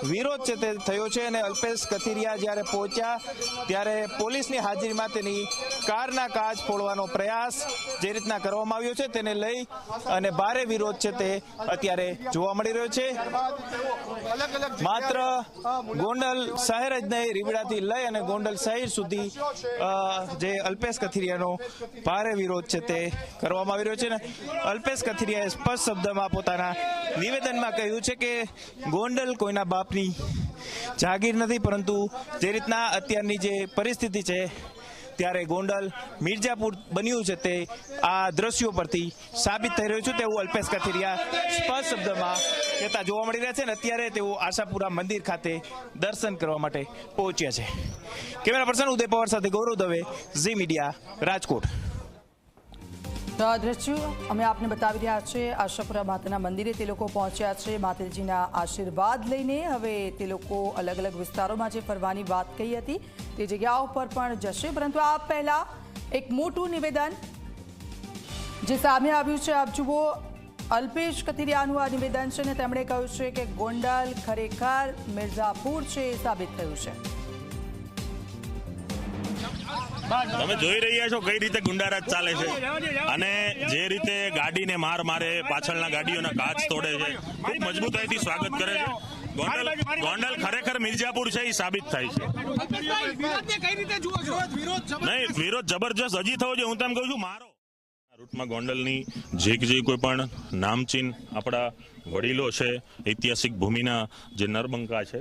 વિરોધ છે તે થયો છે અને અલ્પેશ કથિરિયા જ્યારે પહોંચ્યા ત્યારે પોલીસની હાજરીમાં તેની કારના કાચ ફોડવાનો પ્રયાસ જે રીતના કરવામાં આવ્યો છે તેને લઈ અને ભારે વિરોધ છે તે અત્યારે જોવા મળી રહ્યો છે। માત્ર ગોંડલ શહેર જ નહીં, રીવડાથી લઈ અને ગોંડલ શહેર સુધી જે અલ્પેશ કથિરિયાનો ભારે વિરોધ છે તે કરવામાં આવી રહ્યો છે ને અલ્પેશ કથિરિયાએ સ્પષ્ટ શબ્દમાં પોતાના નિવેદનમાં કહ્યું છે કે ગોંડલ કોઈના બાપની જાગીર નથી, પરંતુ જે રીતના અત્યારની જે પરિસ્થિતિ છે ત્યારે ગોંડલ મિર્જાપુર બન્યું છે તે આ દ્રશ્યો પરથી સાબિત થઈ રહ્યું છે તેવું અલ્પેશ કથિરિયા સ્પષ્ટ શબ્દમાં કહેતા જોવા મળી રહ્યા છે અને અત્યારે તેઓ આશાપુરા મંદિર ખાતે દર્શન કરવા માટે પહોંચ્યા છે। કેમેરા પર્સન ઉદય પવાર સાથે ગૌરવ દવે, ઝી મીડિયા, રાજકોટ। તો આ દ્રશ્યો અમે આપને બતાવી રહ્યા છીએ આશાપુરા માતાના મંદિરે તે લોકો પહોંચ્યા છે માતાજીના આશીર્વાદ લઈને। હવે તે લોકો અલગ અલગ વિસ્તારોમાં જે ફરવાની વાત કહી હતી તે જગ્યાઓ પર પણ જશે, પરંતુ આ પહેલા એક મોટું નિવેદન જે સામે આવ્યું છે। આપ જુઓ, અલ્પેશ કથિરિયાનું આ નિવેદન છે અને તેમણે કહ્યું છે કે ગોંડલ ખરેખર મિર્ઝાપુર છે એ સાબિત થયું છે। તમે જોઈ રહ્યા છો કઈ રીતે ગુંડારાજ ચાલે છે અને જે રીતે ગાડીને માર મારે, પાછળના ગાડીઓના કાચ તોડે છે, ખૂબ મજબૂતાઈથી સ્વાગત કરે છે। ગોંડલ ખરેખર મિર્જાપુર છે એ સાબિત થાય છે। નહીં, વિરોધ જબરજસ્ત હજી થયો છે। હું તેમ કહું છું મારો રૂટમાં ગોંડલની જે કોઈ પણ નામચીન આપણા વડીલો છે, ઐતિહાસિક ભૂમિના જે નરબંકા છે,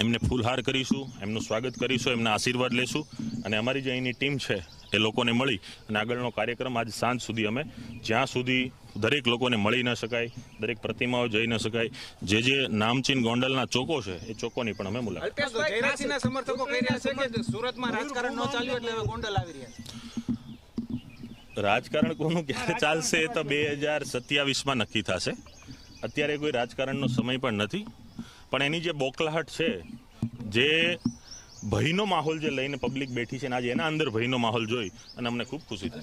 એમને ફૂલહાર કરીશું, એમનું સ્વાગત કરીશું, એમના આશીર્વાદ લેશું અને અમારી જે અહીંની ટીમ છે એ લોકોને મળી અને આગળનો કાર્યક્રમ આજ સાંજ સુધી અમે જ્યાં સુધી દરેક લોકોને મળી ન શકાય, દરેક પ્રતિમાઓ જઈ ન શકાય, જે નામચીન ગોંડલના ચોકો છે એ ચોકોની પણ અમે મુલાકાત। સમર્થકો કહી રહ્યા છે કે સુરતમાં રાજકારણ ન ચાલ્યું એટલે ગોંડલ આવી રહ્યા છે। રાજકારણ કોનું ક્યારે ચાલશે એ તો 2027માં નક્કી થશે। અત્યારે કોઈ રાજકારણનો સમય પણ નથી, પણ એની જે બોકલાહટ છે, જે ભયનો માહોલ જે લઈને પબ્લિક બેઠી છે ને આજે એના અંદર ભયનો માહોલ જોઈ અને અમને ખૂબ ખુશી થઈ।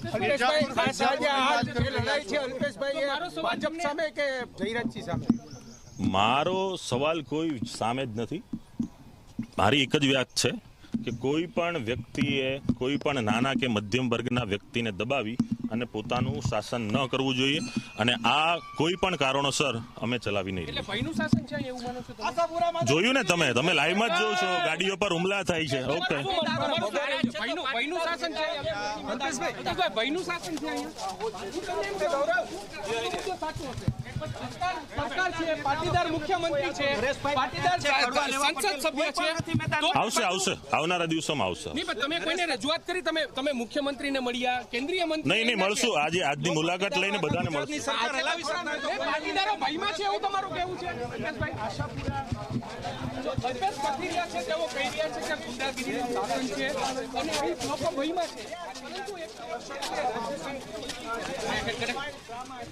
મારો સવાલ કોઈ સામે જ નથી। મારી એક જ વાત છે કે કોઈ પણ વ્યક્તિએ કોઈ પણ નાના કે મધ્યમ વર્ગના વ્યક્તિને દબાવી અને પોતાનું શાસન ન કરવું જોઈએ અને આ કોઈ પણ કારણોસર અમે ચલાવી નહીં। જોયું ને તમે લાઈવમાં જ જોવો છો, ગાડીઓ પર હુમલા થાય છે। ઓકે, આવશે આવનારા દિવસોમાં આવશે। તમે કોઈને રજૂઆત કરી? તમે મુખ્યમંત્રીને મળ્યા, કેન્દ્રીય મંત્રી? નહીં, મળશું। આજની મુલાકાત લઈને બધાને મળશું। પાટીદારો ભયમાં છે એવું તમારું કહેવું છે? અલ્પેશ કથિરિયા છે તેઓ કહી રહ્યા છે કે ગુંડાગીરીનું શાસન છે અને લોકો ભયમાં છે।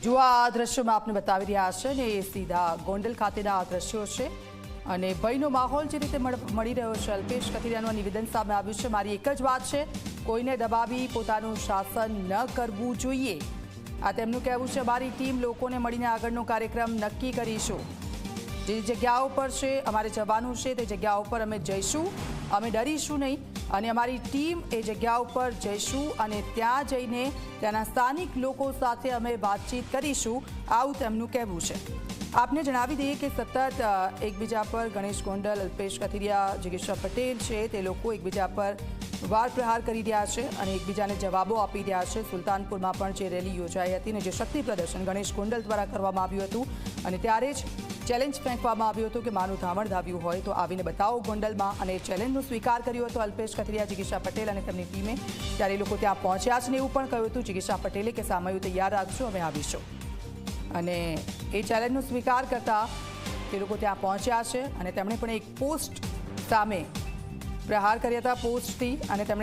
જો આ દ્રશ્યોમાં આપને બતાવી રહ્યા છે ને એ સીધા ગોંડલ ખાતેના આ દ્રશ્યો છે અને ભયનો માહોલ જે રીતે મળી રહ્યો છે। અલ્પેશ કથિરિયાનું નિવેદન સામે આવ્યું છે। મારી એક જ વાત છે, કોઈને દબાવી પોતાનું શાસન ન કરવું જોઈએ, આ તેમનું કહેવું છે। અમારી ટીમ લોકોને મળીને આગળનો કાર્યક્રમ નક્કી કરીશું। જે જગ્યાઓ પર છે અમારે જવાનું છે તે જગ્યાઓ પર અમે જઈશું, અમે ડરીશું નહીં અને અમારી ટીમ એ જગ્યા ઉપર જઈશું અને ત્યાં જઈને ત્યાંના સ્થાનિક લોકો સાથે અમે વાતચીત કરીશું, આવું તેમનું કહેવું છે। આપને જણાવી દઈએ કે સતત એકબીજા પર ગણેશ ગોંડલ, અલ્પેશ કથિરિયા, જિગીશા પટેલ છે તે લોકો એકબીજા પર વાર પ્રહાર કરી રહ્યા છે અને એકબીજાને જવાબો આપી રહ્યા છે। સુલતાનપુરમાં પણ જે રેલી યોજાઈ હતી અને જે શક્તિ પ્રદર્શન ગણેશ ગોંડલ દ્વારા કરવામાં આવ્યું હતું અને ત્યારે જ ચેલેન્જ ફેંકવામાં આવ્યું હતું કે માનું ધામણ ધાવ્યું હોય તો આવીને બતાવો ગોંડલમાં, અને ચેલેન્જનો સ્વીકાર કર્યો હતો અલ્પેશ કથિરિયા, જિગીશા પટેલ અને તેમની ટીમે। ત્યારે લોકો ત્યાં પહોંચ્યા છે ને એવું પણ કહ્યું હતું જિગીશા પટેલે કે સામયું તૈયાર રાખજો, અમે આવીશું, અને એ ચેલેન્જનો સ્વીકાર કરતા તે લોકો ત્યાં પહોંચ્યા છે અને તેમણે પણ એક પોસ્ટ સામે પ્રહાર કર્યા હતા પોસ્ટથી અને તેમણે